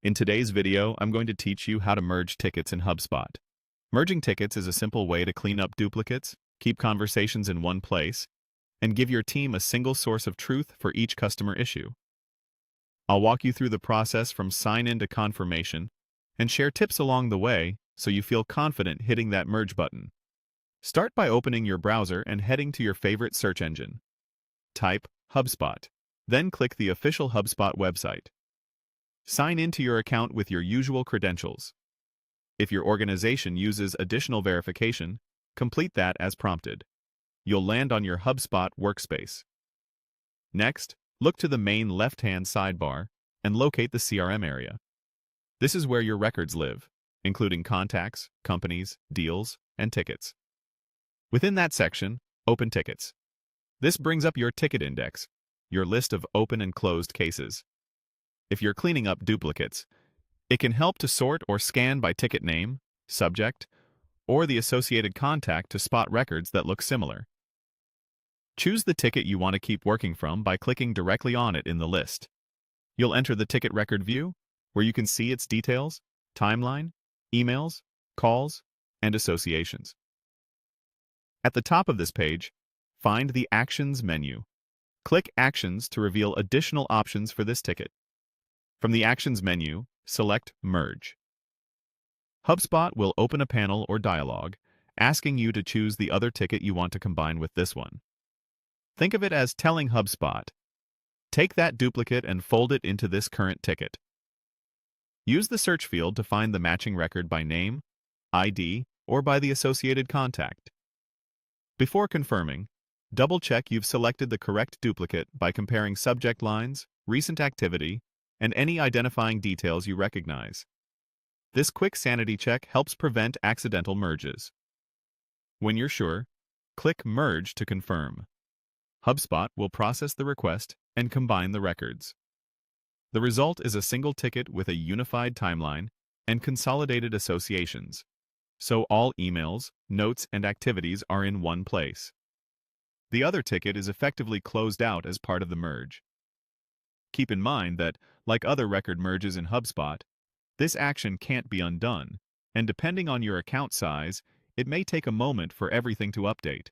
In today's video, I'm going to teach you how to merge tickets in HubSpot. Merging tickets is a simple way to clean up duplicates, keep conversations in one place, and give your team a single source of truth for each customer issue. I'll walk you through the process from sign-in to confirmation and share tips along the way so you feel confident hitting that merge button. Start by opening your browser and heading to your favorite search engine. Type HubSpot, then click the official HubSpot website. Sign into your account with your usual credentials. If your organization uses additional verification, complete that as prompted. You'll land on your HubSpot workspace. Next, look to the main left-hand sidebar and locate the CRM area. This is where your records live, including contacts, companies, deals, and tickets. Within that section, open tickets. This brings up your ticket index, your list of open and closed cases. If you're cleaning up duplicates, it can help to sort or scan by ticket name, subject, or the associated contact to spot records that look similar. Choose the ticket you want to keep working from by clicking directly on it in the list. You'll enter the ticket record view, where you can see its details, timeline, emails, calls, and associations. At the top of this page, find the Actions menu. Click Actions to reveal additional options for this ticket. From the Actions menu, select Merge. HubSpot will open a panel or dialog asking you to choose the other ticket you want to combine with this one. Think of it as telling HubSpot, take that duplicate and fold it into this current ticket. Use the search field to find the matching record by name, ID, or by the associated contact. Before confirming, double-check you've selected the correct duplicate by comparing subject lines, recent activity, and any identifying details you recognize. This quick sanity check helps prevent accidental merges. When you're sure, click Merge to confirm. HubSpot will process the request and combine the records. The result is a single ticket with a unified timeline and consolidated associations, so all emails, notes, and activities are in one place. The other ticket is effectively closed out as part of the merge. Keep in mind that, like other record merges in HubSpot, this action can't be undone, and depending on your account size, it may take a moment for everything to update.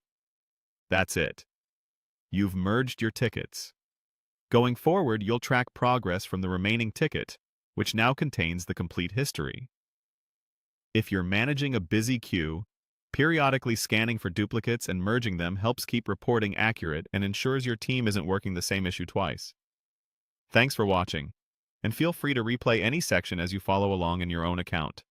That's it. You've merged your tickets. Going forward, you'll track progress from the remaining ticket, which now contains the complete history. If you're managing a busy queue, periodically scanning for duplicates and merging them helps keep reporting accurate and ensures your team isn't working the same issue twice. Thanks for watching, and feel free to replay any section as you follow along in your own account.